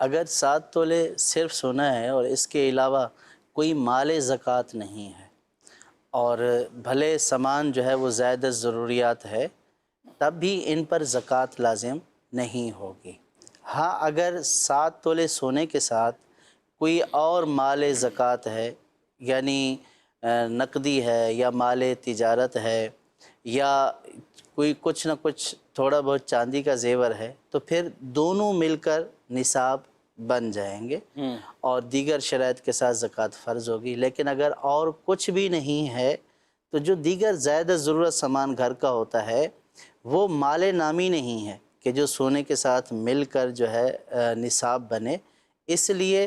اگر 7 تولے صرف سونا ہے اور اس کے علاوہ کوئی مال زکوٰۃ نہیں ہے اور بھلے سامان جو ہے وہ زائد ضروریات ہے، تب بھی ان پر زکوٰۃ لازم نہیں ہوگی۔ ہاں اگر 7 تولے سونے کے ساتھ کوئی اور مال زکوٰۃ ہے، یعنی نقدی ہے یا مال تجارت ہے یا کوئی کچھ نہ کچھ تھوڑا بہت چاندی کا زیور ہے، تو پھر دونوں مل کر نصاب بن جائیں گے اور دیگر شرائط کے ساتھ زکوٰۃ فرض ہوگی۔ لیکن اگر اور کچھ بھی نہیں ہے تو جو دیگر زائد ضرورت سامان گھر کا ہوتا ہے وہ مال نامی نہیں ہے کہ جو سونے کے ساتھ مل کر جو ہے نصاب بنے، اس لیے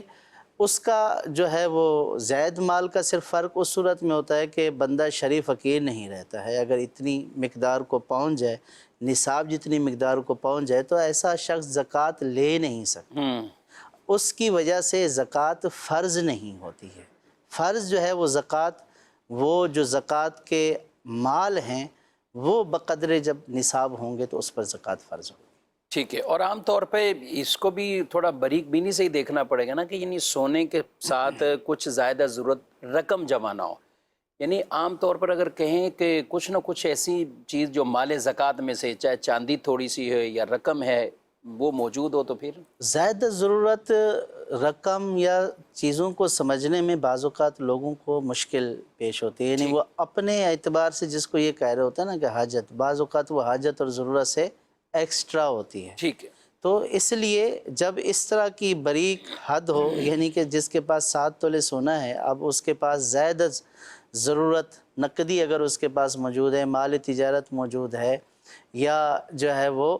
اس کا جو ہے وہ زائد مال کا صرف فرق اس صورت میں ہوتا ہے کہ بندہ شریف فقیر نہیں رہتا ہے۔ اگر اتنی مقدار کو پہنچ جائے، نصاب جتنی مقدار کو پہنچ جائے تو ایسا شخص زکوٰۃ لے نہیں سکتا، اس کی وجہ سے زکوٰۃ فرض نہیں ہوتی ہے۔ فرض جو ہے وہ زکوٰۃ، وہ جو زکوٰۃ کے مال ہیں وہ بقدر جب نصاب ہوں گے تو اس پر زکوٰۃ فرض ہوگی۔ ٹھیک ہے، اور عام طور پہ اس کو بھی تھوڑا باریک بینی سے ہی دیکھنا پڑے گا نا کہ یعنی سونے کے ساتھ کچھ زائدہ ضرورت رقم جمع نہ ہو۔ یعنی عام طور پر اگر کہیں کہ کچھ نہ کچھ ایسی چیز جو مال زکوٰۃ میں سے، چاہے چاندی تھوڑی سی ہے یا رقم ہے، وہ موجود ہو تو پھر زائد ضرورت رقم یا چیزوں کو سمجھنے میں بعض اوقات لوگوں کو مشکل پیش ہوتی ہے، یعنی وہ اپنے اعتبار سے جس کو یہ کہہ رہے ہوتے ہیں نا کہ حاجت، بعض اوقات وہ حاجت اور ضرورت سے ایکسٹرا ہوتی ہے۔ ٹھیک ہے، تو اس لیے جب اس طرح کی باریک حد ہو، یعنی کہ جس کے پاس 7 تولے سونا ہے، اب اس کے پاس زائد ضرورت نقدی اگر اس کے پاس موجود ہے، مال تجارت موجود ہے، یا جو ہے وہ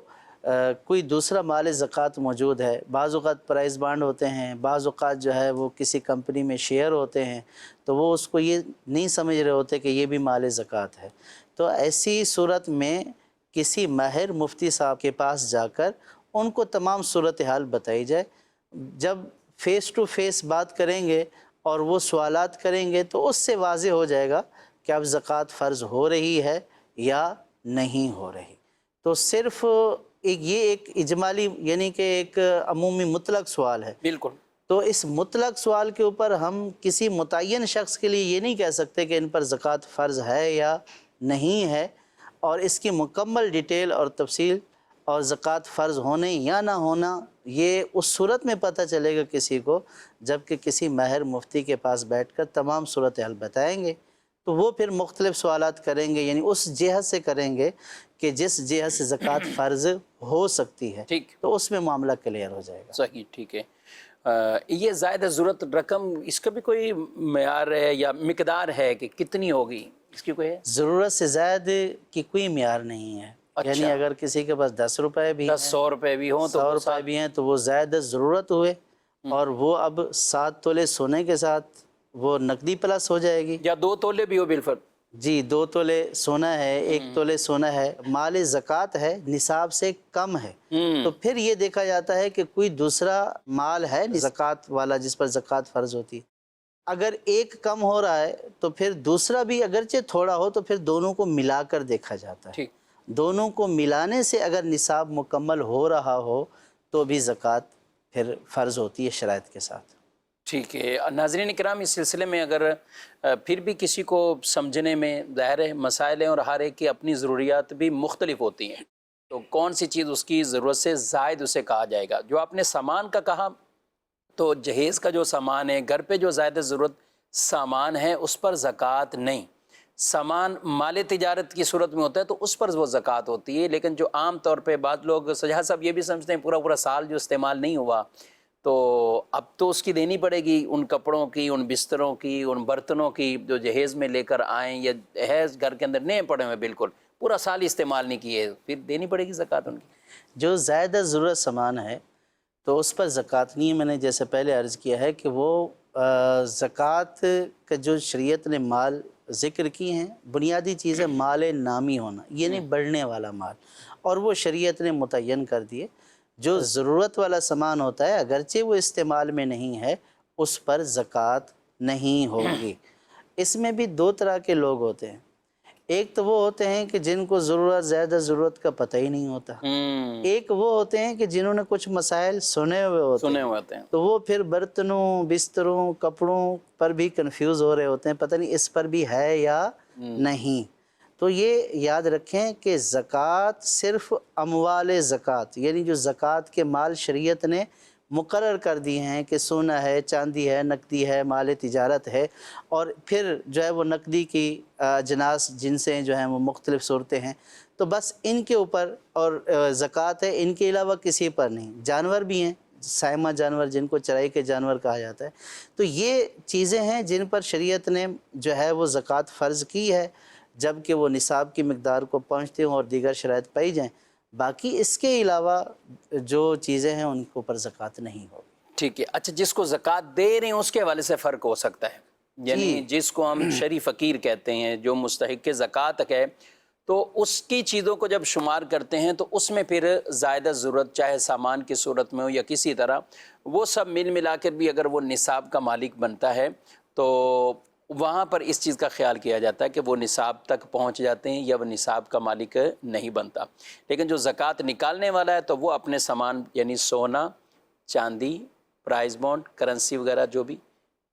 کوئی دوسرا مال زکوٰۃ موجود ہے، بعض اوقات پرائز بانڈ ہوتے ہیں، بعض اوقات جو ہے وہ کسی کمپنی میں شیئر ہوتے ہیں، تو وہ اس کو یہ نہیں سمجھ رہے ہوتے کہ یہ بھی مال زکوٰۃ ہے۔ تو ایسی صورت میں کسی ماہر مفتی صاحب کے پاس جا کر ان کو تمام صورتحال بتائی جائے۔ جب فیس ٹو فیس بات کریں گے اور وہ سوالات کریں گے تو اس سے واضح ہو جائے گا کہ اب زکوٰۃ فرض ہو رہی ہے یا نہیں ہو رہی۔ تو صرف یہ ایک اجمالی یعنی کہ ایک عمومی مطلق سوال ہے، بالکل۔ تو اس مطلق سوال کے اوپر ہم کسی متعین شخص کے لیے یہ نہیں کہہ سکتے کہ ان پر زکوٰۃ فرض ہے یا نہیں ہے، اور اس کی مکمل ڈیٹیل اور تفصیل اور زکوٰۃ فرض ہونے یا نہ ہونا یہ اس صورت میں پتہ چلے گا کسی کو جب کہ کسی ماہر مفتی کے پاس بیٹھ کر تمام صورتحال بتائیں گے، تو وہ پھر مختلف سوالات کریں گے، یعنی اس جہت سے کریں گے کہ جس جہت سے زکوٰۃ فرض ہو سکتی ہے، ٹھیک، تو اس میں معاملہ کلیئر ہو جائے گا۔ صحیح، ٹھیک ہے۔ یہ زائد ضرورت رقم، اس کا بھی کوئی معیار ہے یا مقدار ہے کہ کتنی ہوگی؟ اس کی کوئی ہے؟ ضرورت سے زائد کی کوئی معیار نہیں ہے، یعنی اگر کسی کے پاس 10 روپے بھی 100 روپے بھی ہوں تو 100 روپے بھی ہیں تو وہ زائد ضرورت ہوئے، اور وہ اب 7 تولے سونے کے ساتھ وہ نقدی پلس ہو جائے گی۔ یا 2 تولے بھی ہو بالفرض؟ جی، 2 تولے سونا ہے، 1 تولے سونا ہے، مال زکوٰۃ ہے، نصاب سے کم ہے، تو پھر یہ دیکھا جاتا ہے کہ کوئی دوسرا مال ہے زکوٰۃ والا جس پر زکوٰۃ فرض ہوتی ہے۔ اگر ایک کم ہو رہا ہے تو پھر دوسرا بھی اگرچہ تھوڑا ہو تو پھر دونوں کو ملا کر دیکھا جاتا ہے۔ ٹھیک، دونوں کو ملانے سے اگر نصاب مکمل ہو رہا ہو تو بھی زکوٰۃ پھر فرض ہوتی ہے شرائط کے ساتھ۔ ٹھیک ہے۔ ناظرین کرام، اس سلسلے میں اگر پھر بھی کسی کو سمجھنے میں ظاہر ہے مسائل ہیں اور ہر ایک کی اپنی ضروریات بھی مختلف ہوتی ہیں، تو کون سی چیز اس کی ضرورت سے زائد اسے کہا جائے گا؟ جو آپ نے سامان کا کہا، تو جہیز کا جو سامان ہے، گھر پہ جو زائد ضرورت سامان ہے، اس پر زکوٰۃ نہیں۔ سامان مال تجارت کی صورت میں ہوتا ہے تو اس پر وہ زکوٰۃ ہوتی ہے، لیکن جو عام طور پہ بعض لوگ سجاد صاحب یہ بھی سمجھتے ہیں پورا سال جو استعمال نہیں ہوا تو اب تو اس کی دینی پڑے گی، ان کپڑوں کی، ان بستروں کی، ان برتنوں کی جو جہیز میں لے کر آئیں یا جہیز گھر کے اندر نئے پڑے ہوئے بالکل پورا سال استعمال نہیں کیے، پھر دینی پڑے گی زکوٰۃ ان کی۔ جو زائد ضرورت سامان ہے تو اس پر زکوٰۃ نہیں ہے۔ میں نے جیسے پہلے عرض کیا ہے کہ وہ زکوٰۃ کا جو شریعت نے مال ذکر کی ہیں، بنیادی چیز ہے مال نامی ہونا، یعنی بڑھنے والا مال، اور وہ شریعت نے متعین کر دیے۔ جو ضرورت والا سامان ہوتا ہے اگرچہ وہ استعمال میں نہیں ہے، اس پر زکوٰۃ نہیں ہوگی۔ اس میں بھی 2 طرح کے لوگ ہوتے ہیں، ایک تو وہ ہوتے ہیں کہ جن کو زیادہ ضرورت کا پتہ ہی نہیں ہوتا، ایک وہ ہوتے ہیں کہ جنہوں نے کچھ مسائل سنے ہوئے ہوتے ہیں، تو وہ پھر برتنوں، بستروں، کپڑوں پر بھی کنفیوز ہو رہے ہوتے ہیں، پتہ نہیں اس پر بھی ہے یا نہیں۔ تو یہ یاد رکھیں کہ زکوٰۃ صرف اموال زکوٰۃ، یعنی جو زکوٰۃ کے مال شریعت نے مقرر کر دی ہیں کہ سونا ہے، چاندی ہے، نقدی ہے، مال تجارت ہے، اور پھر جو ہے وہ نقدی کی اجناس جنسیں جو ہیں وہ مختلف صورتیں ہیں، تو بس ان کے اوپر اور زکوٰۃ ہے، ان کے علاوہ کسی پر نہیں۔ جانور بھی ہیں، سائمہ جانور جن کو چرائی کے جانور کہا جاتا ہے، تو یہ چیزیں ہیں جن پر شریعت نے جو ہے وہ زکوٰۃ فرض کی ہے جب کہ وہ نصاب کی مقدار کو پہنچتے ہوں اور دیگر شرائط پائی جائیں۔ باقی اس کے علاوہ جو چیزیں ہیں ان کے اوپر زکوٰۃ نہیں ہوگی۔ ٹھیک ہے۔ اچھا، جس کو زکوٰۃ دے رہے ہیں اس کے حوالے سے فرق ہو سکتا ہے، یعنی جس کو ہم شرعی فقیر کہتے ہیں، جو مستحق زکوٰۃ ہے، تو اس کی چیزوں کو جب شمار کرتے ہیں تو اس میں پھر زائدہ ضرورت چاہے سامان کی صورت میں ہو یا کسی طرح، وہ سب ملا کر بھی اگر وہ نصاب کا مالک بنتا ہے تو وہاں پر اس چیز کا خیال کیا جاتا ہے کہ وہ نصاب تک پہنچ جاتے ہیں یا وہ نصاب کا مالک نہیں بنتا۔ لیکن جو زکوٰۃ نکالنے والا ہے تو وہ اپنے سامان یعنی سونا، چاندی، پرائز بانڈ، کرنسی وغیرہ، جو بھی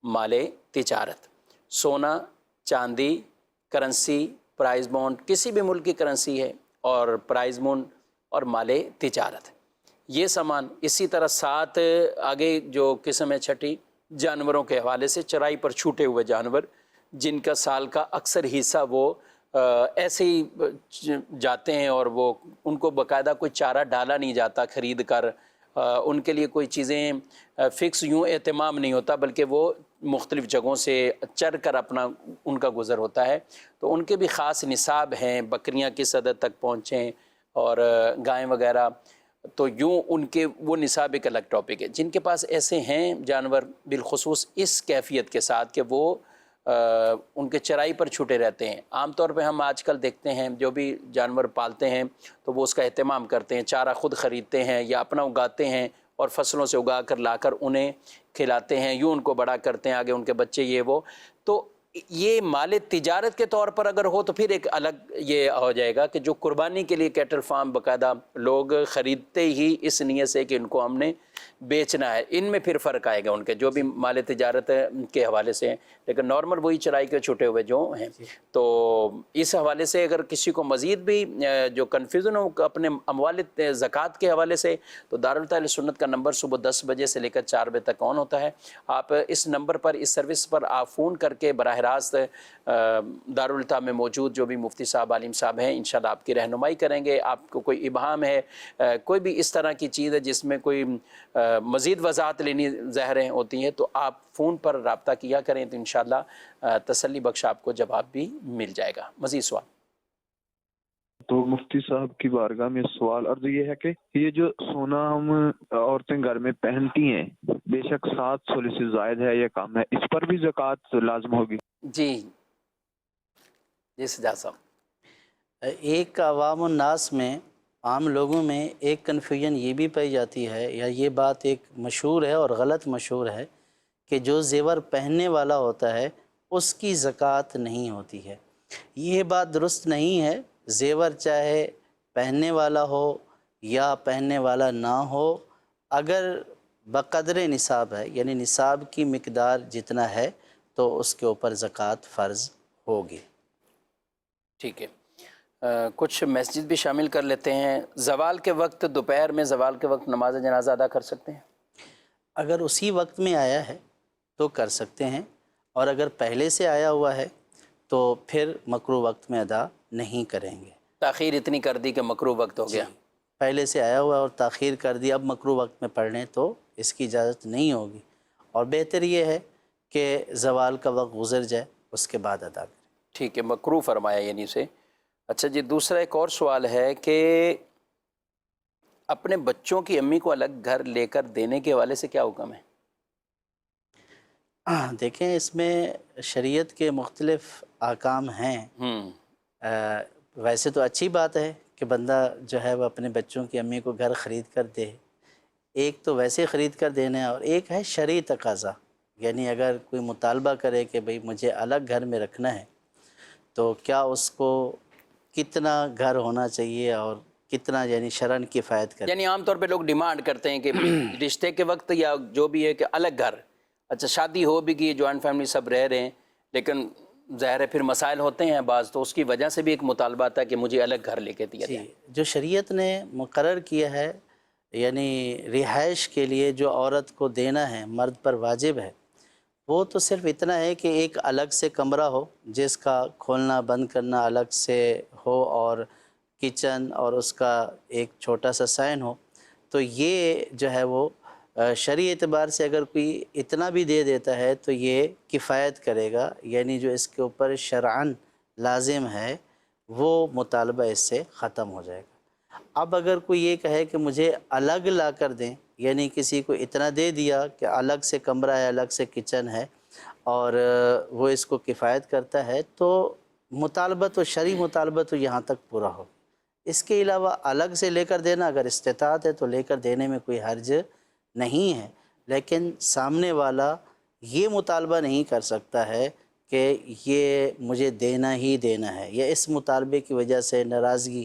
مال تجارت، سونا، چاندی، کرنسی، پرائز بانڈ، کسی بھی ملک کی کرنسی ہے، اور پرائز بانڈ اور مال تجارت، یہ سامان۔ اسی طرح ساتھ آگے جو قسم ہے چھٹی، جانوروں کے حوالے سے چرائی پر چھوٹے ہوئے جانور جن کا سال کا اکثر حصہ وہ ایسے ہی جاتے ہیں اور وہ ان کو باقاعدہ کوئی چارہ ڈالا نہیں جاتا خرید کر، ان کے لیے کوئی چیزیں فکس یوں اہتمام نہیں ہوتا، بلکہ وہ مختلف جگہوں سے چر کر اپنا ان کا گزر ہوتا ہے، تو ان کے بھی خاص نصاب ہیں، بکریاں کس حد تک پہنچیں اور گائیں وغیرہ، تو یوں ان کے وہ نصاب ایک الگ ٹاپک ہے۔ جن کے پاس ایسے ہیں جانور بالخصوص اس کیفیت کے ساتھ کہ وہ ان کے چرائی پر چھوٹے رہتے ہیں، عام طور پہ ہم آج کل دیکھتے ہیں جو بھی جانور پالتے ہیں تو وہ اس کا اہتمام کرتے ہیں، چارہ خود خریدتے ہیں یا اپنا اگاتے ہیں اور فصلوں سے اگا کر لا کر انہیں کھلاتے ہیں، یوں ان کو بڑا کرتے ہیں، آگے ان کے بچے یہ وہ، تو یہ مال تجارت کے طور پر اگر ہو تو پھر ایک الگ یہ ہو جائے گا کہ جو قربانی کے لیے کیٹل فارم باقاعدہ لوگ خریدتے ہی اس نیت سے کہ ان کو ہم نے بیچنا ہے، ان میں پھر فرق آئے گا ان کے جو بھی مال تجارت کے حوالے سے ہیں، لیکن نارمل وہی چرائی کے چھوٹے ہوئے جو ہیں۔ تو اس حوالے سے اگر کسی کو مزید بھی جو کنفیوژن ہو اپنے اموال زکوٰۃ کے حوالے سے، تو دارالفتہ سنت کا نمبر صبح 10 بجے سے لے کر 4 بجے تک آن ہوتا ہے، آپ اس نمبر پر، اس سروس پر آپ فون کر کے براہ راست دارالفتہ میں موجود جو بھی مفتی صاحب، عالم صاحب ہیں، انشاءاللہ آپ کی رہنمائی کریں گے۔ آپ کو کوئی ابہام ہے، کوئی بھی اس طرح کی چیز ہے جس میں کوئی مزید وضاحت لینی ظاہر ہوتی ہیں، تو آپ فون پر رابطہ کیا کریں تو انشاءاللہ تسلی بخش آپ کو جواب بھی مل جائے گا۔ مزید سوال؟ تو مفتی صاحب کی بارگاہ میں سوال عرض یہ ہے کہ یہ جو سونا ہم عورتیں گھر میں پہنتی ہیں، بے شک 7 تولے سے زائد ہے یا کم ہے، اس پر بھی زکوٰۃ لازم ہوگی؟ جی سجاد صاحب۔ ایک عوام الناس میں، عام لوگوں میں ایک کنفیوژن یہ بھی پائی جاتی ہے، یا یہ بات ایک مشہور ہے اور غلط مشہور ہے، کہ جو زیور پہننے والا ہوتا ہے اس کی زکوٰۃ نہیں ہوتی ہے۔ یہ بات درست نہیں ہے، زیور چاہے پہننے والا ہو یا پہننے والا نہ ہو، اگر بقدر نصاب ہے، یعنی نصاب کی مقدار جتنا ہے، تو اس کے اوپر زکوٰۃ فرض ہوگی۔ ٹھیک ہے، کچھ میسیج بھی شامل کر لیتے ہیں۔ زوال کے وقت، دوپہر میں زوال کے وقت نماز جنازہ ادا کر سکتے ہیں؟ اگر اسی وقت میں آیا ہے تو کر سکتے ہیں، اور اگر پہلے سے آیا ہوا ہے تو پھر مکروہ وقت میں ادا نہیں کریں گے۔ تاخیر اتنی کر دی کہ مکروہ وقت ہو گیا؟ پہلے سے آیا ہوا اور تاخیر کر دی، اب مکروہ وقت میں پڑھ لیں تو اس کی اجازت نہیں ہوگی، اور بہتر یہ ہے کہ زوال کا وقت گزر جائے اس کے بعد ادا کریں۔ ٹھیک ہے، مکروہ فرمایا یعنی سے۔ اچھا جی، دوسرا ایک اور سوال ہے کہ اپنے بچوں کی امی کو الگ گھر لے کر دینے کے حوالے سے کیا حکم ہے؟ دیکھیں، اس میں شریعت کے مختلف احکام ہیں۔ ویسے تو اچھی بات ہے کہ بندہ جو ہے وہ اپنے بچوں کی امی کو گھر خرید کر دے، ایک تو ویسے خرید کر دینا، اور ایک ہے شرعی تقاضا، یعنی اگر کوئی مطالبہ کرے کہ بھئی مجھے الگ گھر میں رکھنا ہے تو کیا اس کو کتنا گھر ہونا چاہیے اور کتنا یعنی شرعن کفایت کرے؟ یعنی عام طور پہ لوگ ڈیمانڈ کرتے ہیں کہ رشتے کے وقت یا جو بھی ہے کہ الگ گھر، اچھا شادی ہو بھی گئی، جوائنٹ فیملی سب رہ رہے ہیں، لیکن ظاہر ہے پھر مسائل ہوتے ہیں بعض، تو اس کی وجہ سے بھی ایک مطالبہ تھا کہ مجھے الگ گھر لے کے دیا جائے۔ جو شریعت نے مقرر کیا ہے یعنی رہائش کے لیے جو عورت کو دینا ہے، مرد پر واجب ہے، وہ تو صرف اتنا ہے کہ ایک الگ سے کمرہ ہو جس کا کھولنا بند کرنا الگ سے ہو، اور کچن اور اس کا ایک چھوٹا سا سائن ہو۔ تو یہ جو ہے وہ شرعی اعتبار سے اگر کوئی اتنا بھی دے دیتا ہے تو یہ کفایت کرے گا، یعنی جو اس کے اوپر شرعاً لازم ہے وہ مطالبہ اس سے ختم ہو جائے گا۔ اب اگر کوئی یہ کہے کہ مجھے الگ لا کر دیں، یعنی کسی کو اتنا دے دیا کہ الگ سے کمرہ ہے، الگ سے کچن ہے اور وہ اس کو کفایت کرتا ہے، تو مطالبہ تو شرعی مطالبہ تو یہاں تک پورا ہو۔ اس کے علاوہ الگ سے لے کر دینا اگر استطاعت ہے تو لے کر دینے میں کوئی حرج نہیں ہے، لیکن سامنے والا یہ مطالبہ نہیں کر سکتا ہے کہ یہ مجھے دینا ہی دینا ہے، یا اس مطالبے کی وجہ سے ناراضگی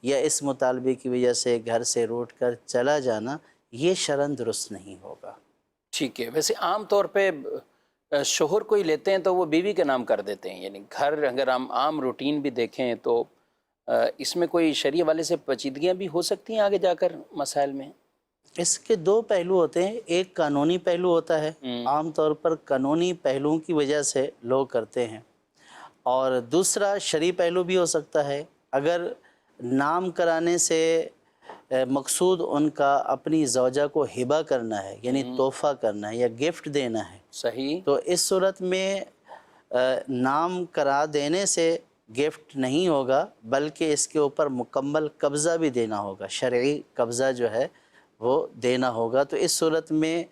یا اس مطالبے کی وجہ سے گھر سے روٹ کر چلا جانا یہ شرعاً درست نہیں ہوگا۔ ٹھیک ہے، ویسے عام طور پہ شوہر کوئی لیتے ہیں تو وہ بیوی کے نام کر دیتے ہیں، یعنی گھر اگر ہم عام روٹین بھی دیکھیں تو اس میں کوئی شرعی والے سے پیچیدگیاں بھی ہو سکتی ہیں آگے جا کر مسائل میں؟ اس کے دو پہلو ہوتے ہیں، ایک قانونی پہلو ہوتا ہے، عام طور پر قانونی پہلوؤں کی وجہ سے لوگ کرتے ہیں، اور دوسرا شرعی پہلو بھی ہو سکتا ہے۔ اگر نام کرانے سے مقصود ان کا اپنی زوجہ کو ہبہ کرنا ہے، یعنی تحفہ کرنا ہے یا گفٹ دینا ہے، صحیح، تو اس صورت میں نام کرا دینے سے گفٹ نہیں ہوگا، بلکہ اس کے اوپر مکمل قبضہ بھی دینا ہوگا، شرعی قبضہ جو ہے وہ دینا ہوگا۔ تو اس صورت میں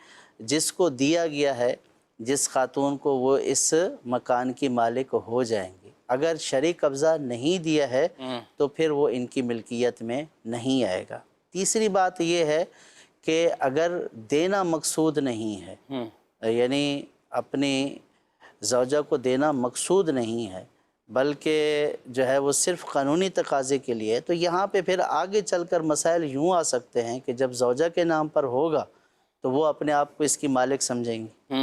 جس کو دیا گیا ہے، جس خاتون کو، وہ اس مکان کی مالک ہو جائیں گی۔ اگر شرعی قبضہ نہیں دیا ہے تو پھر وہ ان کی ملکیت میں نہیں آئے گا۔ تیسری بات یہ ہے کہ اگر دینا مقصود نہیں ہے، یعنی اپنی زوجہ کو دینا مقصود نہیں ہے، بلکہ جو ہے وہ صرف قانونی تقاضے کے لیے، تو یہاں پہ پھر آگے چل کر مسائل یوں آ سکتے ہیں کہ جب زوجہ کے نام پر ہوگا تو وہ اپنے آپ کو اس کی مالک سمجھیں گی،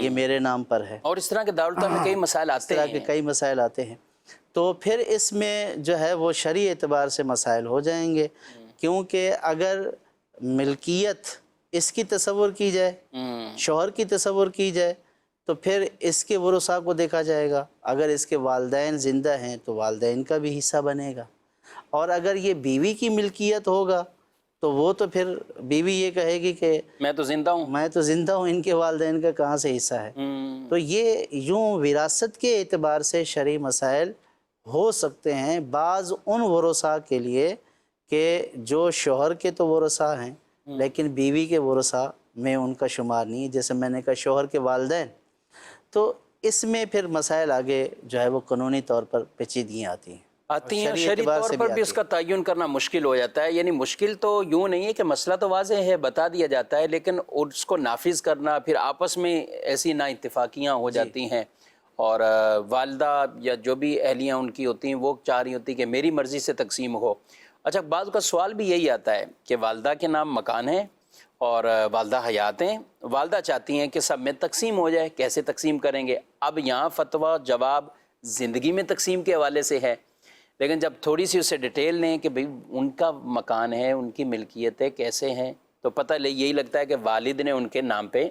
یہ میرے نام پر ہے، اور اس طرح کے دارالفتہ میں کئی مسائل اس آتے طرح کے ہیں۔ کئی مسائل آتے ہیں، تو پھر اس میں جو ہے وہ شرعی اعتبار سے مسائل ہو جائیں گے، کیونکہ اگر ملکیت اس کی تصور کی جائے، شوہر کی تصور کی جائے، تو پھر اس کے ورثاء کو دیکھا جائے گا۔ اگر اس کے والدین زندہ ہیں تو والدین کا بھی حصہ بنے گا، اور اگر یہ بیوی کی ملکیت ہوگا تو وہ تو پھر بیوی یہ کہے گی کہ میں تو زندہ ہوں، میں تو زندہ ہوں، ان کے والدین کا کہاں سے حصہ ہے۔ تو یہ یوں وراثت کے اعتبار سے شرعی مسائل ہو سکتے ہیں بعض ان ورثاء کے لیے کہ جو شوہر کے تو ورثاء ہیں لیکن بیوی کے ورثاء میں ان کا شمار نہیں، جیسے میں نے کہا شوہر کے والدین، تو اس میں پھر مسائل آگے جو ہے وہ قانونی طور پر پیچیدگیاں آتی ہیں، شرعی اعتبار طور سے پر بھی اس آتی کا تعین کرنا مشکل ہو جاتا ہے۔ یعنی مشکل تو یوں نہیں ہے کہ مسئلہ تو واضح ہے، بتا دیا جاتا ہے، لیکن اس کو نافذ کرنا، پھر آپس میں ایسی نا اتفاقیاں ہو جاتی ہیں، اور والدہ یا جو بھی اہلیاں ان کی ہوتی ہیں وہ چاہ رہی ہوتی کہ میری مرضی سے تقسیم ہو۔ اچھا، بعض کا سوال بھی یہی آتا ہے کہ والدہ کے نام مکان ہے اور والدہ حیات ہیں، والدہ چاہتی ہیں کہ سب میں تقسیم ہو جائے، کیسے تقسیم کریں گے؟ اب یہاں فتویٰ جواب زندگی میں تقسیم کے حوالے سے ہے، لیکن جب تھوڑی سی اسے ڈیٹیل لیں کہ بھئی ان کا مکان ہے، ان کی ملکیت ہے، کیسے ہیں، تو پتہ یہی لگتا ہے کہ والد نے ان کے نام پہ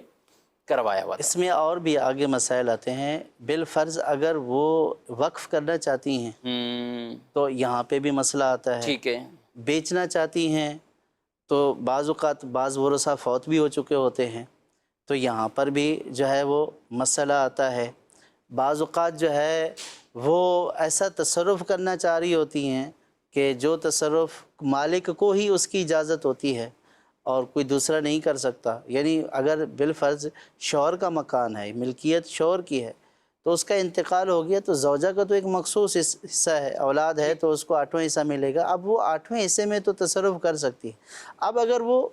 کروایا ہوا تھا۔ اس میں اور بھی آگے مسائل آتے ہیں، بالفرض اگر وہ وقف کرنا چاہتی ہیں تو یہاں پہ بھی مسئلہ آتا ہے، ٹھیک ہے، بیچنا چاہتی ہیں تو بعض اوقات بعض ورثاء فوت بھی ہو چکے ہوتے ہیں، تو یہاں پر بھی جو ہے وہ مسئلہ آتا ہے۔ بعض اوقات جو ہے وہ ایسا تصرف کرنا چاہ رہی ہوتی ہیں کہ جو تصرف مالک کو ہی اس کی اجازت ہوتی ہے اور کوئی دوسرا نہیں کر سکتا، یعنی اگر بالفرض شوہر کا مکان ہے، ملکیت شوہر کی ہے، تو اس کا انتقال ہو گیا تو زوجہ کا تو ایک مخصوص حصہ ہے، اولاد ہے تو اس کو 8واں حصہ ملے گا، اب وہ 8ویں حصے میں تو تصرف کر سکتی ہے۔ اب اگر وہ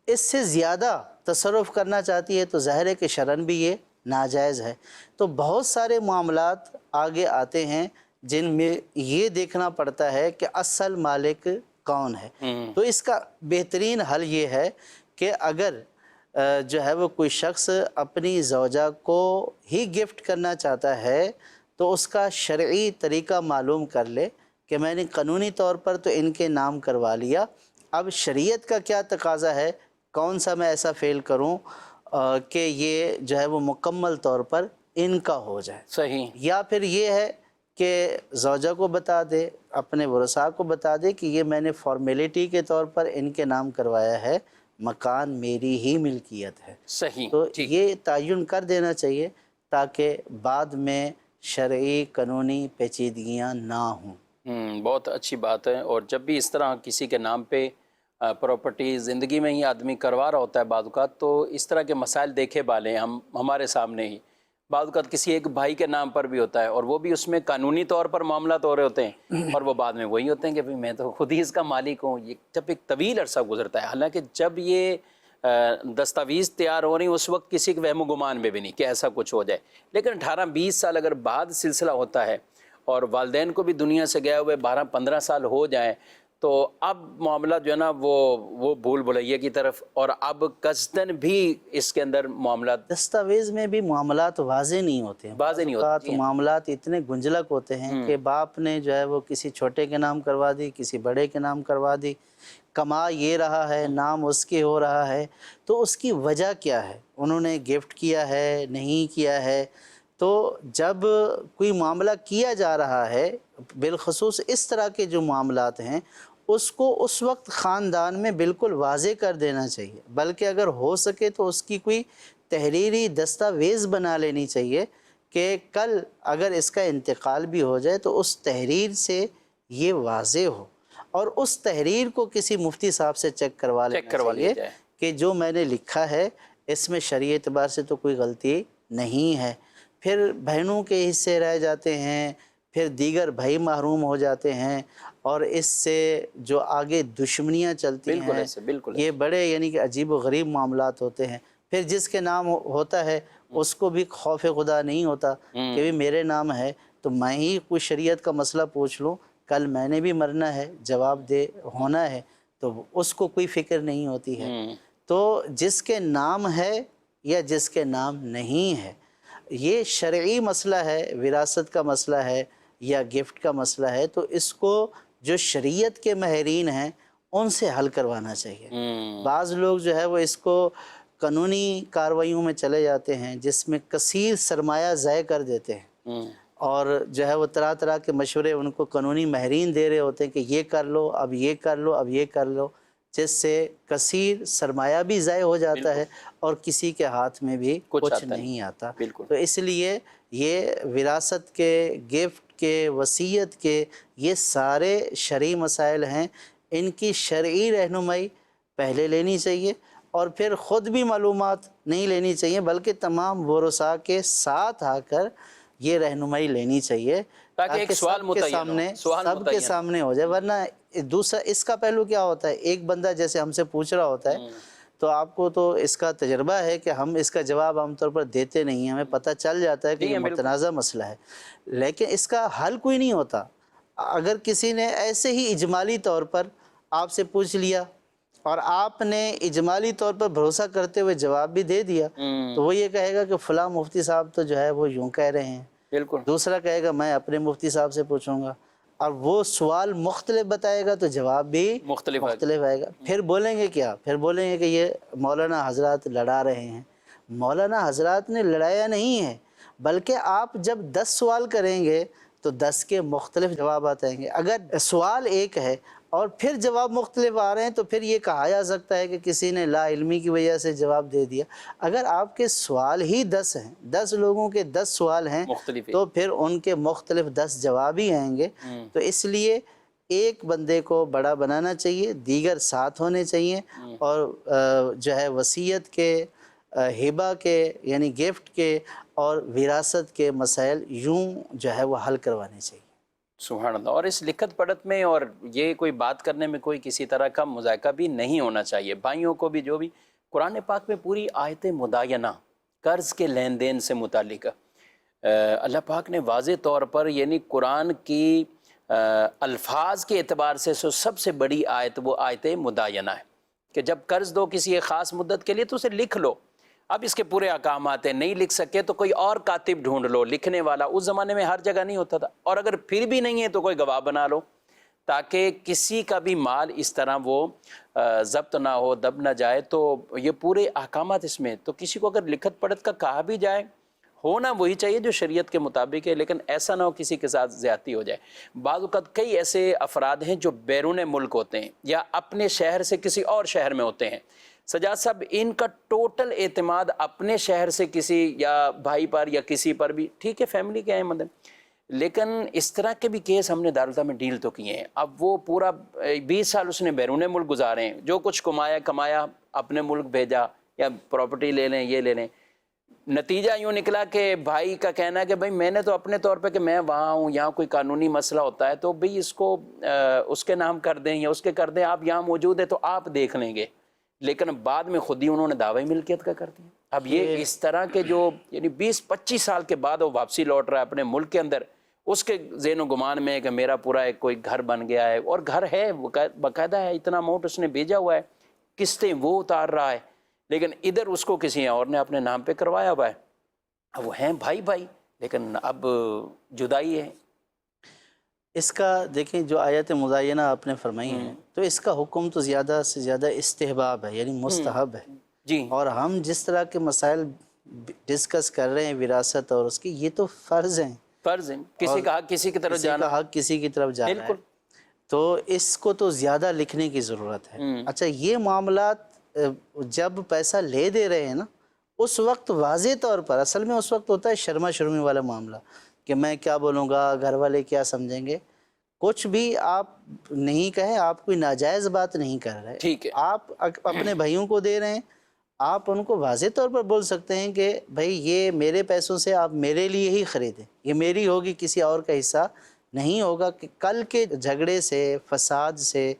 اس سے زیادہ تصرف کرنا چاہتی ہے تو ظاہر ہے کہ شرعاً بھی یہ ناجائز ہے۔ تو بہت سارے معاملات آگے آتے ہیں جن میں یہ دیکھنا پڑتا ہے کہ اصل مالک کون ہے۔ تو اس کا بہترین حل یہ ہے کہ اگر جو ہے وہ کوئی شخص اپنی زوجہ کو ہی گفٹ کرنا چاہتا ہے تو اس کا شرعی طریقہ معلوم کر لے کہ میں نے قانونی طور پر تو ان کے نام کروا لیا، اب شریعت کا کیا تقاضا ہے، کون سا میں ایسا فعل کروں کہ یہ جو ہے وہ مکمل طور پر ان کا ہو جائے۔ صحیح۔ یا پھر یہ ہے کہ زوجہ کو بتا دے، اپنے ورثاء کو بتا دے کہ یہ میں نے فارمیلٹی کے طور پر ان کے نام کروایا ہے، مکان میری ہی ملکیت ہے۔ صحیح، تو ٹھیک۔ یہ تعین کر دینا چاہیے تاکہ بعد میں شرعی قانونی پیچیدگیاں نہ ہوں۔ بہت اچھی بات ہے، اور جب بھی اس طرح کسی کے نام پہ پراپرٹی زندگی میں ہی آدمی کروا رہا ہوتا ہے بعض اوقات، تو اس طرح کے مسائل دیکھے بالے ہیں ہمارے سامنے ہی۔ بعض اوقات کسی ایک بھائی کے نام پر بھی ہوتا ہے اور وہ بھی اس میں قانونی طور پر معاملات ہو رہے ہوتے ہیں، اور وہ بعد میں وہی ہوتے ہیں کہ میں تو خود ہی اس کا مالک ہوں۔ یہ جب ایک طویل عرصہ گزرتا ہے، حالانکہ جب یہ دستاویز تیار ہو رہی ہیں اس وقت کسی کے وہم و گمان میں بھی نہیں کہ ایسا کچھ ہو جائے، لیکن 18-20 سال اگر بعد سلسلہ ہوتا ہے اور والدین کو بھی دنیا سے گئے ہوئے 12-15 سال ہو جائیں، تو اب معاملہ جو ہے نا وہ بھول بھلائیے کی طرف، اور اب قصدن بھی اس کے اندر معاملات دستاویز میں بھی معاملات واضح نہیں ہوتے ہیں، واضح نہیں ہوتے۔ تو معاملات اتنے گنجلک ہوتے ہیں کہ باپ نے جو ہے وہ کسی چھوٹے کے نام کروا دی، کسی بڑے کے نام کروا دی، کما یہ رہا ہے، نام اس کے ہو رہا ہے، تو اس کی وجہ کیا ہے؟ انہوں نے گفٹ کیا ہے، نہیں کیا ہے؟ تو جب کوئی معاملہ کیا جا رہا ہے، بالخصوص اس طرح کے جو معاملات ہیں، اس کو اس وقت خاندان میں بالکل واضح کر دینا چاہیے، بلکہ اگر ہو سکے تو اس کی کوئی تحریری دستاویز بنا لینی چاہیے کہ کل اگر اس کا انتقال بھی ہو جائے تو اس تحریر سے یہ واضح ہو، اور اس تحریر کو کسی مفتی صاحب سے چیک کروا لینا چاہیے کہ جو میں نے لکھا ہے اس میں شرعی اعتبار سے تو کوئی غلطی نہیں ہے۔ پھر بہنوں کے حصے رہ جاتے ہیں، پھر دیگر بھائی محروم ہو جاتے ہیں، اور اس سے جو آگے دشمنیاں چلتی ہیں، یہ بڑے یعنی کہ عجیب و غریب معاملات ہوتے ہیں۔ پھر جس کے نام ہوتا ہے اس کو بھی خوف خدا نہیں ہوتا کہ بھی میرے نام ہے تو میں ہی کوئی شریعت کا مسئلہ پوچھ لوں، کل میں نے بھی مرنا ہے، جواب دہ ہونا ہے، تو اس کو کوئی فکر نہیں ہوتی ہے۔ تو جس کے نام ہے یا جس کے نام نہیں ہے، یہ شرعی مسئلہ ہے، وراثت کا مسئلہ ہے یا گفٹ کا مسئلہ ہے، تو اس کو جو شریعت کے ماہرین ہیں ان سے حل کروانا چاہیے۔ بعض لوگ جو ہے وہ اس کو قانونی کارروائیوں میں چلے جاتے ہیں جس میں کثیر سرمایہ ضائع کر دیتے ہیں، اور جو ہے وہ طرح طرح کے مشورے ان کو قانونی ماہرین دے رہے ہوتے ہیں کہ یہ کر لو، اب یہ کر لو، اب یہ کر لو، جس سے کثیر سرمایہ بھی ضائع ہو جاتا ہے اور کسی کے ہاتھ میں بھی کچھ نہیں آتا۔ تو اس لیے یہ وراثت کے، گفٹ کے، وصیت کے، یہ سارے شرعی مسائل ہیں، ان کی شرعی رہنمائی پہلے لینی چاہیے، اور پھر خود بھی معلومات نہیں لینی چاہیے بلکہ تمام ورثاء کے ساتھ آ کر یہ رہنمائی لینی چاہیے تاکہ سب کے سامنے ہو جائے۔ ورنہ دوسرا اس کا پہلو کیا ہوتا ہے، ایک بندہ جیسے ہم سے پوچھ رہا ہوتا ہے تو آپ کو تو اس کا تجربہ ہے کہ ہم اس کا جواب عام طور پر دیتے نہیں ہیں، ہمیں پتہ چل جاتا ہے کہ یہ متنازع مسئلہ ہے، لیکن اس کا حل کوئی نہیں ہوتا۔ اگر کسی نے ایسے ہی اجمالی طور پر آپ سے پوچھ لیا اور آپ نے اجمالی طور پر بھروسہ کرتے ہوئے جواب بھی دے دیا، تو وہ یہ کہے گا کہ فلاں مفتی صاحب تو جو ہے وہ یوں کہہ رہے ہیں، دوسرا کہے گا میں اپنے مفتی صاحب سے پوچھوں گا، اور وہ سوال مختلف بتائے گا تو جواب بھی مختلف آئے گا۔ پھر بولیں گے کیا؟ پھر بولیں گے کہ یہ مولانا حضرات لڑا رہے ہیں۔ مولانا حضرات نے لڑایا نہیں ہے، بلکہ آپ جب 10 سوال کریں گے تو 10 کے مختلف جوابات آئیں گے۔ اگر سوال ایک ہے اور پھر جواب مختلف آ رہے ہیں تو پھر یہ کہا جا سکتا ہے کہ کسی نے لا علمی کی وجہ سے جواب دے دیا۔ اگر آپ کے سوال ہی 10 ہیں، 10 لوگوں کے 10 سوال ہیں تو پھر ان کے مختلف 10 جواب ہی آئیں گے۔ تو اس لیے ایک بندے کو بڑا بنانا چاہیے، دیگر ساتھ ہونے چاہیے، اور جو ہے وصیت کے، ہبہ کے یعنی گفٹ کے اور وراثت کے مسائل یوں جو ہے وہ حل کروانے چاہیے۔ سبحان اللہ۔ اور اس لکھت پڑھت میں اور یہ کوئی بات کرنے میں کوئی کسی طرح کا مذائقہ بھی نہیں ہونا چاہیے۔ بھائیوں کو بھی جو بھی قرآن پاک میں پوری آیت مداینہ قرض کے لین دین سے متعلق اللہ پاک نے واضح طور پر یعنی قرآن کی الفاظ کے اعتبار سے سب سے بڑی آیت وہ آیت مداینہ ہے کہ جب قرض دو کسی ایک خاص مدت کے لیے تو اسے لکھ لو. اب اس کے پورے احکامات ہیں، نہیں لکھ سکے تو کوئی اور کاتب ڈھونڈ لو لکھنے والا. اس زمانے میں ہر جگہ نہیں ہوتا تھا، اور اگر پھر بھی نہیں ہے تو کوئی گواہ بنا لو تاکہ کسی کا بھی مال اس طرح وہ ضبط نہ ہو، دب نہ جائے. تو یہ پورے احکامات اس میں، تو کسی کو اگر لکھت پڑھت کا کہا بھی جائے ہونا وہی چاہیے جو شریعت کے مطابق ہے، لیکن ایسا نہ ہو کسی کے ساتھ زیادتی ہو جائے. بعض اوقات کئی ایسے افراد ہیں جو بیرون ملک ہوتے ہیں یا اپنے شہر سے کسی اور شہر میں ہوتے ہیں. سجاد صاحب ان کا ٹوٹل اعتماد اپنے شہر سے کسی یا بھائی پر یا کسی پر بھی، ٹھیک ہے فیملی کے ہیں مدن، لیکن اس طرح کے بھی کیس ہم نے دارالفتہ میں ڈیل تو کیے ہیں. اب وہ پورا 20 سال اس نے بیرون ملک گزارے ہیں، جو کچھ کمایا اپنے ملک بھیجا، یا پراپرٹی لے لیں یہ لے لیں. نتیجہ یوں نکلا کہ بھائی کا کہنا ہے کہ بھائی میں نے تو اپنے طور پہ کہ میں وہاں ہوں، یہاں کوئی قانونی مسئلہ ہوتا ہے تو بھئی اس کو اس کے نام کر دیں یا اس کے کر دیں، آپ یہاں موجود ہیں تو آپ دیکھ لیں گے. لیکن بعد میں خود ہی انہوں نے دعوی ملکیت کا کر دیا. اب یہ اس طرح کے جو یعنی 20-25 سال کے بعد وہ واپسی لوٹ رہا ہے اپنے ملک کے اندر، اس کے ذہن و گمان میں کہ میرا پورا ایک کوئی گھر بن گیا ہے، اور گھر ہے باقاعدہ ہے، اتنا اماؤنٹ اس نے بھیجا ہوا ہے، قسطیں وہ اتار رہا ہے، لیکن ادھر اس کو کسی اور نے اپنے نام پہ کروایا ہوا ہے. اب وہ ہیں بھائی لیکن اب جدائی ہے. اس کا دیکھیں جو آیت مداینہ آپ نے فرمائی ہے تو اس کا حکم تو زیادہ سے زیادہ استحباب ہے، یعنی مستحب ہے. جی. اور ہم جس طرح کے مسائل ڈسکس کر رہے ہیں وراثت اور اس کی، یہ تو فرض ہیں، فرض ہے، کسی کا حق کسی کی طرف جانا، کسی کا حق کسی کی طرف جانا ہے. بالکل. تو اس کو تو زیادہ لکھنے کی ضرورت ہے. اچھا یہ معاملات جب پیسہ لے دے رہے ہیں نا، اس وقت واضح طور پر اصل میں اس وقت ہوتا ہے شرما شرمی والا معاملہ کہ میں کیا بولوں گا، گھر والے کیا سمجھیں گے. کچھ بھی آپ نہیں کہیں، آپ کوئی ناجائز بات نہیں کر رہے، ٹھیک ہے، آپ اپنے بھائیوں کو دے رہے ہیں، آپ ان کو واضح طور پر بول سکتے ہیں کہ بھائی یہ میرے پیسوں سے آپ میرے لیے ہی خریدیں، یہ میری ہوگی، کسی اور کا حصہ نہیں ہوگا. کہ کل کے جھگڑے سے، فساد سے،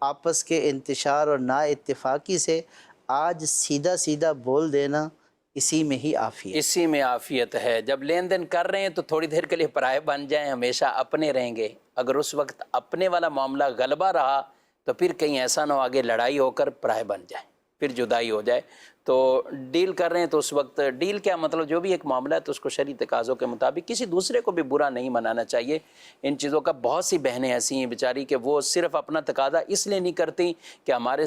آپس کے انتشار اور نا اتفاقی سے آج سیدھا سیدھا بول دینا، اسی میں ہی عافیت، اسی میں عافیت ہے. جب لین دین کر رہے ہیں تو تھوڑی دیر کے لیے پرائے بن جائیں، ہمیشہ اپنے رہیں گے. اگر اس وقت اپنے والا معاملہ غلبہ رہا تو پھر کہیں ایسا نہ ہو آگے لڑائی ہو کر پرائے بن جائے، پھر جدائی ہو جائے. تو ڈیل کر رہے ہیں تو اس وقت ڈیل کیا مطلب جو بھی ایک معاملہ ہے تو اس کو شرعی تقاضوں کے مطابق، کسی دوسرے کو بھی برا نہیں منانا چاہیے. ان چیزوں کا بہت سی بہنیں ایسی ہیں بیچاری کہ وہ صرف اپنا تقاضا اس لیے نہیں کرتی کہ ہمارے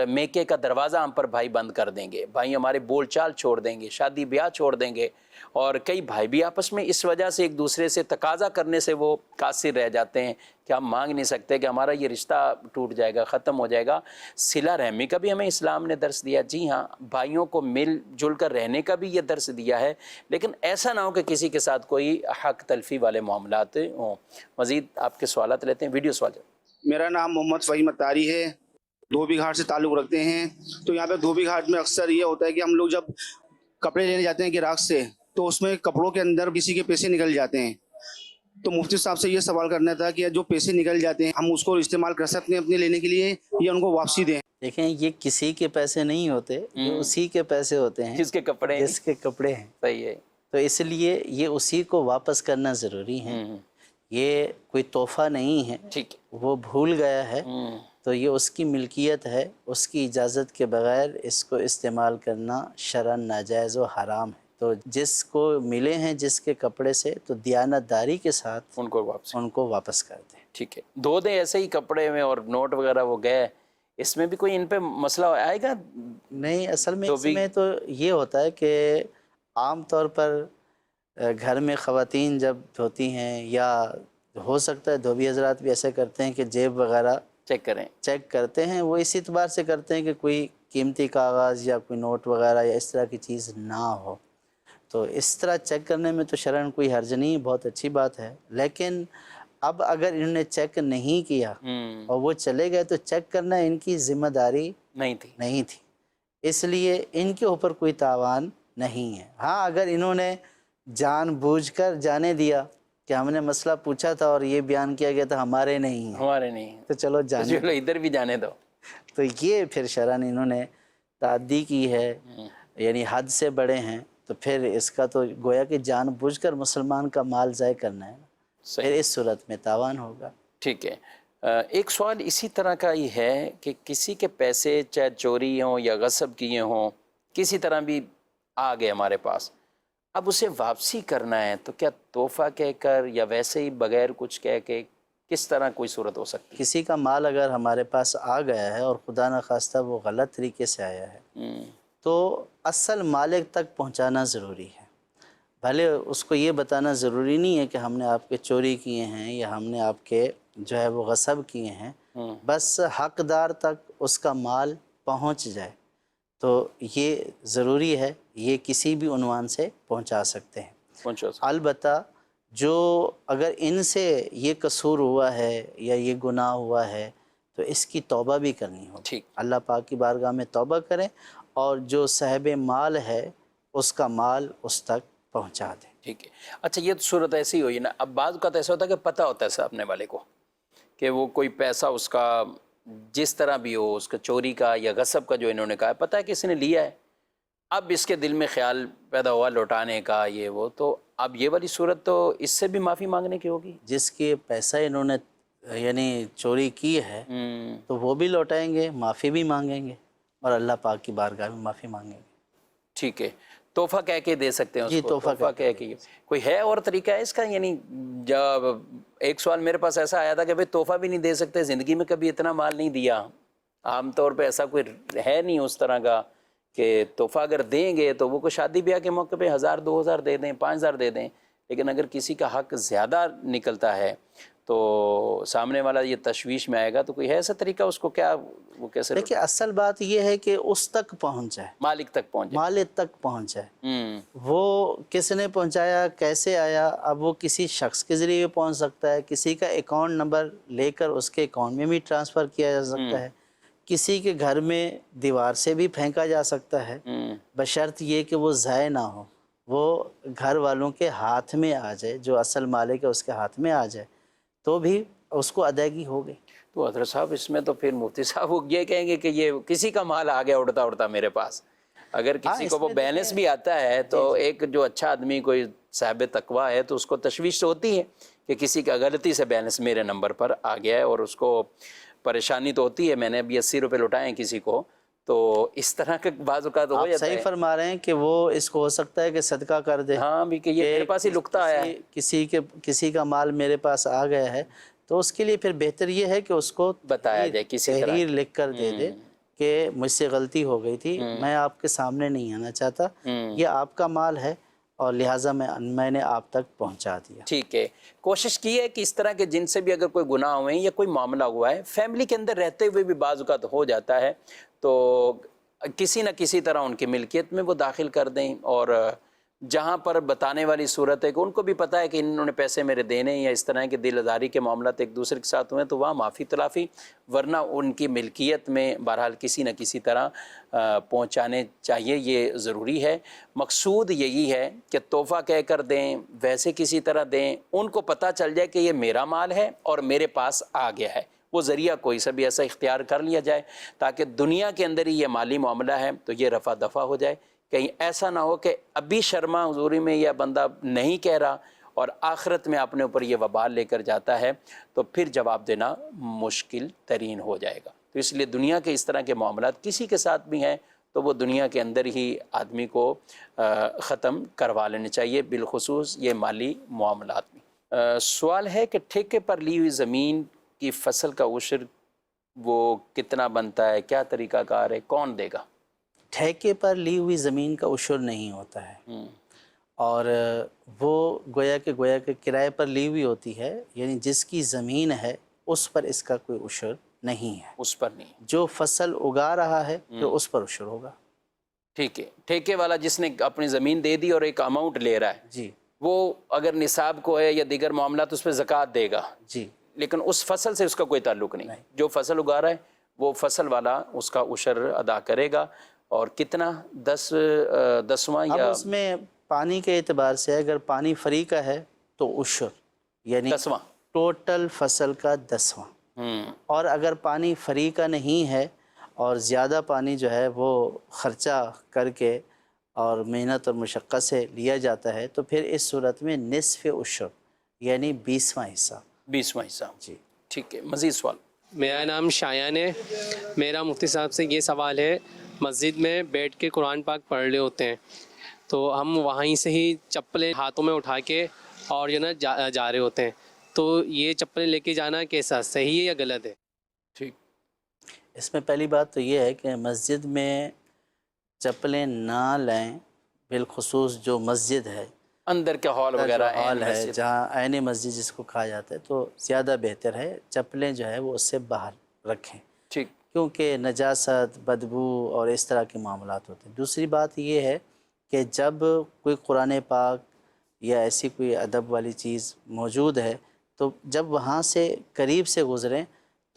میکے کا دروازہ ہم پر بھائی بند کر دیں گے، بھائی ہمارے بول چال چھوڑ دیں گے، شادی بیاہ چھوڑ دیں گے. اور کئی بھائی بھی آپس میں اس وجہ سے ایک دوسرے سے تقاضا کرنے سے وہ قاصر رہ جاتے ہیں کہ ہم مانگ نہیں سکتے کہ ہمارا یہ رشتہ ٹوٹ جائے گا، ختم ہو جائے گا. صلہ رحمی کا بھی ہمیں اسلام نے درس دیا. جی ہاں، بھائیوں کو مل جل کر رہنے کا بھی یہ درس دیا ہے، لیکن ایسا نہ ہو کہ کسی کے ساتھ کوئی حق تلفی والے معاملات ہوں. مزید آپ کے سوالات لیتے ہیں، ویڈیو سوال. میرا نام محمد فہیم اتاری ہے، دھوبی گھاٹ سے تعلق رکھتے ہیں. تو یہاں پہ دھوبی گھاٹ میں اکثر یہ ہوتا ہے کہ ہم لوگ جب کپڑے لینے جاتے ہیں گراہک سے تو اس میں کپڑوں کے اندر کسی کے پیسے نکل جاتے ہیں. تو مفتی صاحب سے یہ سوال کرنا تھا کہ جو پیسے نکل جاتے ہیں ہم اس کو استعمال کر سکتے ہیں اپنے لینے کے لیے یا ان کو واپسی دیں؟ دیکھیں یہ کسی کے پیسے نہیں ہوتے، یہ اسی کے پیسے ہوتے ہیں جس کے کپڑے جس کے کپڑے ہیں. صحیح ہے. تو اس لیے یہ اسی کو واپس کرنا ضروری ہے. یہ کوئی تحفہ نہیں ہے، ٹھیک ہے، وہ بھول گیا ہے تو یہ اس کی ملکیت ہے، اس کی اجازت کے بغیر اس کو استعمال کرنا شرعاً ناجائز و حرام ہے. تو جس کو ملے ہیں جس کے کپڑے سے تو دیانت داری کے ساتھ ان کو واپس کر دیں. ٹھیک ہے. دو دیں ایسے ہی کپڑے میں اور نوٹ وغیرہ وہ گئے، اس میں بھی کوئی ان پہ مسئلہ آئے گا؟ نہیں، اصل میں اس میں تو یہ ہوتا ہے کہ عام طور پر گھر میں خواتین جب دھوتی ہیں، یا ہو سکتا ہے دھوبی حضرات بھی ایسے کرتے ہیں کہ جیب وغیرہ چیک کرتے ہیں، وہ اس اعتبار سے کرتے ہیں کہ کوئی قیمتی کاغذ یا کوئی نوٹ وغیرہ یا اس طرح کی چیز نہ ہو. تو اس طرح چیک کرنے میں تو شرعاً کوئی حرج نہیں، بہت اچھی بات ہے. لیکن اب اگر انہوں نے چیک نہیں کیا اور وہ چلے گئے تو چیک کرنا ان کی ذمہ داری نہیں تھی، اس لیے ان کے اوپر کوئی تاوان نہیں ہے. ہاں اگر انہوں نے جان بوجھ کر جانے دیا کہ ہم نے مسئلہ پوچھا تھا اور یہ بیان کیا گیا تھا ہمارے نہیں ہیں تو چلو ادھر بھی جانے دو، تو یہ پھر شرعاً انہوں نے تعدی کی ہے، یعنی حد سے بڑے ہیں. تو پھر اس کا تو گویا کہ جان بوجھ کر مسلمان کا مال ضائع کرنا ہے نا، پھر اس صورت میں تاوان ہوگا۔ ٹھیک ہے، ایک سوال اسی طرح کا ہی ہے کہ کسی کے پیسے چاہے چوری ہوں یا غصب کیے ہوں، کسی طرح بھی آ گئے ہمارے پاس، اب اسے واپسی کرنا ہے تو کیا تحفہ کہہ کر یا ویسے ہی بغیر کچھ کہہ کے کس طرح کوئی صورت ہو سکتی ہے؟ کسی کا مال اگر ہمارے پاس آ گیا ہے اور خدا نخواستہ وہ غلط طریقے سے آیا ہے تو اصل مالک تک پہنچانا ضروری ہے۔ بھلے اس کو یہ بتانا ضروری نہیں ہے کہ ہم نے آپ کے چوری کیے ہیں یا ہم نے آپ کے جو ہے وہ غصب کیے ہیں، بس حقدار تک اس کا مال پہنچ جائے تو یہ ضروری ہے، یہ کسی بھی عنوان سے پہنچا سکتے ہیں۔ پہنچو۔ البتہ جو اگر ان سے یہ قصور ہوا ہے یا یہ گناہ ہوا ہے تو اس کی توبہ بھی کرنی ہوگی، ٹھیک، اللہ پاک کی بارگاہ میں توبہ کریں اور جو صاحب مال ہے اس کا مال اس تک پہنچا دیں۔ ٹھیک ہے۔ اچھا، یہ تو صورت ایسی ہوئی نا، اب بعض اوقات ایسا ہوتا ہے کہ پتہ ہوتا ہے سامنے والے کو کہ وہ کوئی پیسہ اس کا جس طرح بھی ہو، اس کا چوری کا یا غصب کا جو انہوں نے کہا ہے، پتہ ہے کہ اس نے لیا ہے، اب اس کے دل میں خیال پیدا ہوا لوٹانے کا یہ وہ، تو اب یہ والی صورت تو اس سے بھی معافی مانگنے کی ہوگی؟ جس کے پیسہ انہوں نے یعنی چوری کی ہے تو وہ بھی لوٹائیں گے، معافی بھی مانگیں گے اور اللہ پاک کی بارگاہ میں معافی مانگیں گے۔ ٹھیک ہے، تحفہ کہہ کے دے سکتے ہیں اس جی، کو، تحفہ کہہ کے۔ کوئی ہے اور طریقہ ہے اس کا؟ یعنی جب ایک سوال میرے پاس ایسا آیا تھا کہ بھئی تحفہ بھی نہیں دے سکتے، زندگی میں کبھی اتنا مال نہیں دیا، عام طور پہ ایسا کوئی ہے نہیں اس طرح کا کہ تحفہ اگر دیں گے تو وہ کوئی شادی بیاہ کے موقع پہ 1000 2000 دے دیں، 5000 دے دیں، لیکن اگر کسی کا حق زیادہ نکلتا ہے تو سامنے والا یہ تشویش میں آئے گا، تو کوئی ہے ایسا طریقہ اس کو؟ کیا وہ کیسے؟ دیکھیے اصل بات یہ ہے کہ اس تک پہنچ جائے، مالک تک پہنچ جائے۔ مالک تک پہنچ جائے۔ وہ کس نے پہنچایا، کیسے آیا، اب وہ کسی شخص کے ذریعے بھی پہنچ سکتا ہے، کسی کا اکاؤنٹ نمبر لے کر اس کے اکاؤنٹ میں بھی ٹرانسفر کیا جا سکتا ہے، کسی کے گھر میں دیوار سے بھی پھینکا جا سکتا ہے، بشرط یہ کہ وہ ضائع نہ ہو، وہ گھر والوں کے ہاتھ میں آ جائے، جو اصل مالک ہے اس کے ہاتھ میں آ جائے تو بھی اس کو ادائیگی ہو گئی۔ تو حضرت صاحب اس میں تو پھر مفتی صاحب وہ یہ کہیں گے کہ یہ کسی کا مال آ گیا اڑتا اڑتا میرے پاس، اگر کسی کو وہ بیلنس بھی آتا ہے تو ایک جو اچھا آدمی کوئی صاحب تقویٰ ہے تو اس کو تشویش تو ہوتی ہے کہ کسی کا غلطی سے بیلنس میرے نمبر پر آ گیا ہے، اور اس کو پریشانی تو ہوتی ہے، میں نے ابھی 80 روپے لوٹائے ہیں کسی کو، تو اس طرح کے بعض اوقات ہو آپ جاتا ہے۔ صحیح فرما رہے ہیں کہ وہ اس کو ہو سکتا ہے کہ صدقہ کر دے، ہاں بھی کہ یہ میرے پاس ہی لکتا آیا ہے، کسی کا مال میرے پاس آ گیا ہے، تو اس کے لیے پھر بہتر یہ ہے کہ اس کو بتایا جائے کسی طرح، تحریر لکھ کر دے دے کہ مجھ سے غلطی ہو گئی تھی، میں آپ کے سامنے نہیں آنا چاہتا، یہ آپ کا مال ہے اور لہٰذا میں نے آپ تک پہنچا دیا۔ ٹھیک ہے، کوشش کی ہے کہ اس طرح کے جن سے بھی اگر کوئی گناہ ہوئے ہیں یا کوئی معاملہ ہوا ہے، فیملی کے اندر رہتے ہوئے بھی بعض اوقات ہو جاتا ہے، تو کسی نہ کسی طرح ان کی ملکیت میں وہ داخل کر دیں، اور جہاں پر بتانے والی صورت ہے کہ ان کو بھی پتہ ہے کہ انہوں نے پیسے میرے دینے یا اس طرح کے دل آزاری کے معاملات ایک دوسرے کے ساتھ ہوئے ہیں، تو وہاں معافی تلافی، ورنہ ان کی ملکیت میں بہرحال کسی نہ کسی طرح پہنچانے چاہیے، یہ ضروری ہے۔ مقصود یہی ہے کہ تحفہ کہہ کر دیں، ویسے کسی طرح دیں، ان کو پتہ چل جائے کہ یہ میرا مال ہے اور میرے پاس آ گیا ہے، وہ ذریعہ کوئی سا بھی ایسا اختیار کر لیا جائے تاکہ دنیا کے اندر ہی یہ مالی معاملہ ہے تو یہ رفع دفع ہو جائے، کہیں ایسا نہ ہو کہ ابھی شرما حضوری میں یہ بندہ نہیں کہہ رہا اور آخرت میں اپنے اوپر یہ وبال لے کر جاتا ہے تو پھر جواب دینا مشکل ترین ہو جائے گا۔ تو اس لیے دنیا کے اس طرح کے معاملات کسی کے ساتھ بھی ہیں تو وہ دنیا کے اندر ہی آدمی کو ختم کروا لینے چاہیے، بالخصوص یہ مالی معاملات میں۔ سوال ہے کہ ٹھیکے پر لی ہوئی زمین کی فصل کا عشر وہ کتنا بنتا ہے، کیا طریقہ کار ہے، کون دے گا؟ ٹھیکے پر لی ہوئی زمین کا عشر نہیں ہوتا ہے، اور وہ گویا کہ کرائے پر لی ہوئی ہوتی ہے، یعنی جس کی زمین ہے اس پر اس کا کوئی عشر نہیں ہے، اس پر نہیں، جو فصل اگا رہا ہے تو اس پر عشر ہوگا۔ ٹھیک ہے، ٹھیکے والا جس نے اپنی زمین دے دی اور ایک اماؤنٹ لے رہا ہے، جی، وہ اگر نصاب کو ہے یا دیگر معاملات اس پہ زکوٰۃ دے گا، جی، لیکن اس فصل سے اس کا کوئی تعلق نہیں، جو فصل اگا رہا ہے وہ فصل والا اس کا عشر ادا کرے گا، اور کتنا 10واں اب یا اس میں پانی کے اعتبار سے اگر پانی فری کا ہے تو عشر یعنی 10واں، ٹوٹل فصل کا 10واں، اور اگر پانی فری کا نہیں ہے اور زیادہ پانی جو ہے وہ خرچہ کر کے اور محنت اور مشقت سے لیا جاتا ہے تو پھر اس صورت میں نصف عشر یعنی 20واں حصہ 20واں حصہ. جی. ٹھیک ہے. مزید سوال. میرا نام شایان ہے. میرا مفتی صاحب سے یہ سوال ہے، مسجد میں بیٹھ کے قرآن پاک پڑھ رہے ہوتے ہیں تو ہم وہیں سے ہی چپلیں ہاتھوں میں اٹھا کے اور جو نا جا رہے ہوتے ہیں، تو یہ چپلیں لے کے جانا کیسا صحیح ہے یا غلط ہے؟ ٹھیک. اس میں پہلی بات تو یہ ہے کہ مسجد میں چپلیں نہ لیں، بالخصوص جو مسجد ہے، اندر کے ہال وغیرہ ہال ہے مسجد. جہاں عین مسجد جس کو کہا جاتا ہے، تو زیادہ بہتر ہے چپلیں جو ہے وہ اس سے باہر رکھیں، ٹھیک. کیونکہ نجاست، بدبو اور اس طرح کے معاملات ہوتے ہیں. دوسری بات یہ ہے کہ جب کوئی قرآن پاک یا ایسی کوئی ادب والی چیز موجود ہے تو جب وہاں سے قریب سے گزریں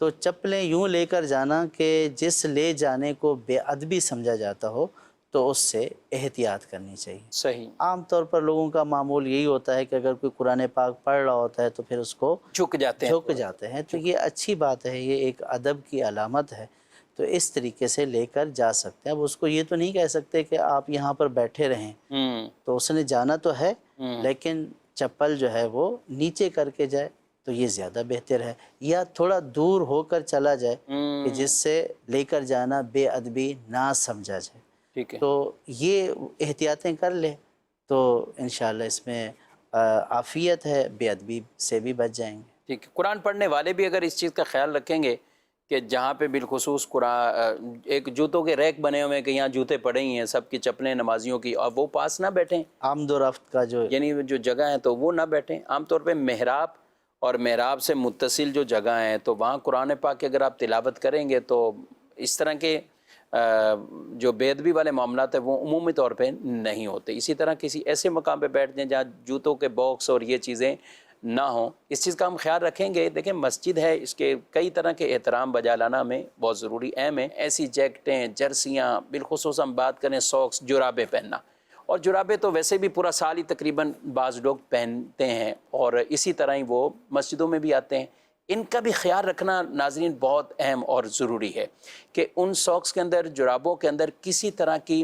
تو چپلیں یوں لے کر جانا کہ جس لے جانے کو بے ادبی سمجھا جاتا ہو تو اس سے احتیاط کرنی چاہیے. صحیح. عام طور پر لوگوں کا معمول یہی ہوتا ہے کہ اگر کوئی قرآن پاک پڑھ رہا ہوتا ہے تو پھر اس کو جھک جاتے ہیں. تو یہ اچھی بات ہے، یہ ایک ادب کی علامت ہے، تو اس طریقے سے لے کر جا سکتے ہیں. اب اس کو یہ تو نہیں کہہ سکتے کہ آپ یہاں پر بیٹھے رہیں، تو اس نے جانا تو ہے لیکن چپل جو ہے وہ نیچے کر کے جائے تو یہ زیادہ بہتر ہے، یا تھوڑا دور ہو کر چلا جائے کہ جس سے لے کر جانا بے ادبی نہ سمجھا جائے. ٹھیک ہے. تو یہ احتیاطیں کر لے تو انشاءاللہ اس میں عافیت ہے، بے ادبی سے بھی بچ جائیں گے. ٹھیک ہے. قرآن پڑھنے والے بھی اگر اس چیز کا خیال رکھیں گے کہ جہاں پہ بالخصوص قرآن ایک جوتوں کے ریک بنے ہوئے ہیں کہ یہاں جوتے پڑے ہی ہیں سب کی چپلیں نمازیوں کی، اور وہ پاس نہ بیٹھیں، آمد و رفت کا یعنی جو جگہ ہیں تو وہ نہ بیٹھیں. عام طور پہ محراب اور محراب سے متصل جو جگہ ہیں تو وہاں قرآن پاک کی اگر آپ تلاوت کریں گے تو اس طرح کے جو بے ادبی والے معاملات ہیں وہ عمومی طور پہ نہیں ہوتے. اسی طرح کسی ایسے مقام پہ بیٹھ جائیں جہاں جوتوں کے باکس اور یہ چیزیں نہ ہوں، اس چیز کا ہم خیال رکھیں گے. دیکھیں مسجد ہے، اس کے کئی طرح کے احترام بجا لانا ہمیں بہت ضروری اہم ہے. ایسی جیکٹیں، جرسیاں، بالخصوص ہم بات کریں ساکس، جرابیں پہننا، اور جرابیں تو ویسے بھی پورا سال ہی تقریباً بعض لوگ پہنتے ہیں اور اسی طرح ہی وہ مسجدوں میں بھی آتے ہیں. ان کا بھی خیال رکھنا ناظرین بہت اہم اور ضروری ہے کہ ان ساکس کے اندر، جرابوں کے اندر کسی طرح کی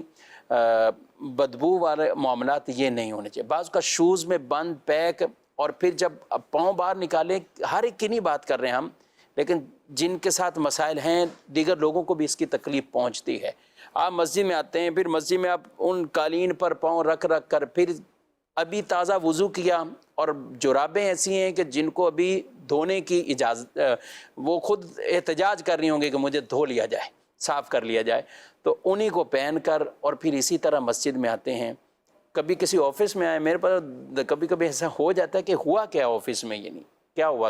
بدبو والے معاملات یہ نہیں ہونے چاہیے. بعض کا شوز میں بند پیک، اور پھر جب پاؤں باہر نکالیں، ہر ایک کی نہیں بات کر رہے ہیں ہم، لیکن جن کے ساتھ مسائل ہیں دیگر لوگوں کو بھی اس کی تکلیف پہنچتی ہے. آپ مسجد میں آتے ہیں، پھر مسجد میں آپ ان قالین پر پاؤں رکھ کر پھر ابھی تازہ وضو کیا، اور جرابیں ایسی ہیں کہ جن کو ابھی دھونے کی اجازت، وہ خود احتجاج کر رہی ہوں گے کہ مجھے دھو لیا جائے، صاف کر لیا جائے، تو انہی کو پہن کر اور پھر اسی طرح مسجد میں آتے ہیں. کبھی کسی آفس میں آئے، میرے پاس کبھی کبھی ایسا ہو جاتا ہے کہ ہوا کیا آفس میں، یہ نہیں کیا ہوا،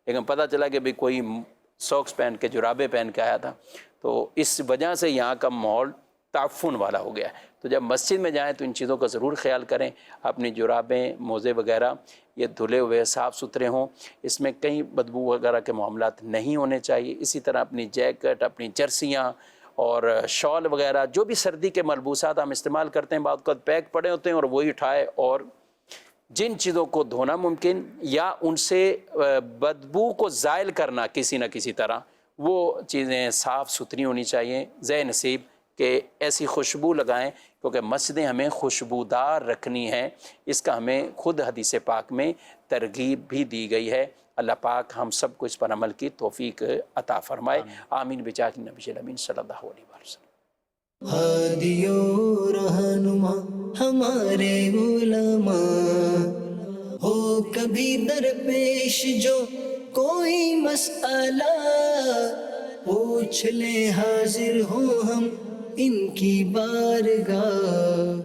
لیکن پتہ چلا کہ کوئی ساکس پہن کے، جرابیں پہن کے آیا تھا. تو اس وجہ سے یہاں کا ماحول تعفن والا ہو گیا ہے. تو جب مسجد میں جائیں تو ان چیزوں کا ضرور خیال کریں. اپنی جرابیں، موزے وغیرہ یہ دھلے ہوئے صاف ستھرے ہوں، اس میں کہیں بدبو وغیرہ کے معاملات نہیں ہونے چاہیے. اسی طرح اپنی جیکٹ، اپنی جرسیاں اور شال وغیرہ، جو بھی سردی کے ملبوسات ہم استعمال کرتے ہیں، بعض اوقات پیک پڑے ہوتے ہیں اور وہی اٹھائے، اور جن چیزوں کو دھونا ممکن یا ان سے بدبو کو زائل کرنا کسی نہ کسی طرح، وہ چیزیں صاف ستھری ہونی چاہیے. زے نصیب کہ ایسی خوشبو لگائیں، کیونکہ مسجدیں ہمیں خوشبودار رکھنی ہیں. اس کا ہمیں خود حدیث پاک میں ترغیب بھی دی گئی ہے. اللہ پاک ہم سب کو اس پر عمل کی توفیق عطا فرمائے. آمین بجاہ نبی الامین صلی اللہ علیہ وسلم. ہادی و رہنما ہمارے علماء، ہو کبھی درپیش جو کوئی مسئلہ، پوچھ لیں حاضر ہوں ہم ان کی بارگاہ.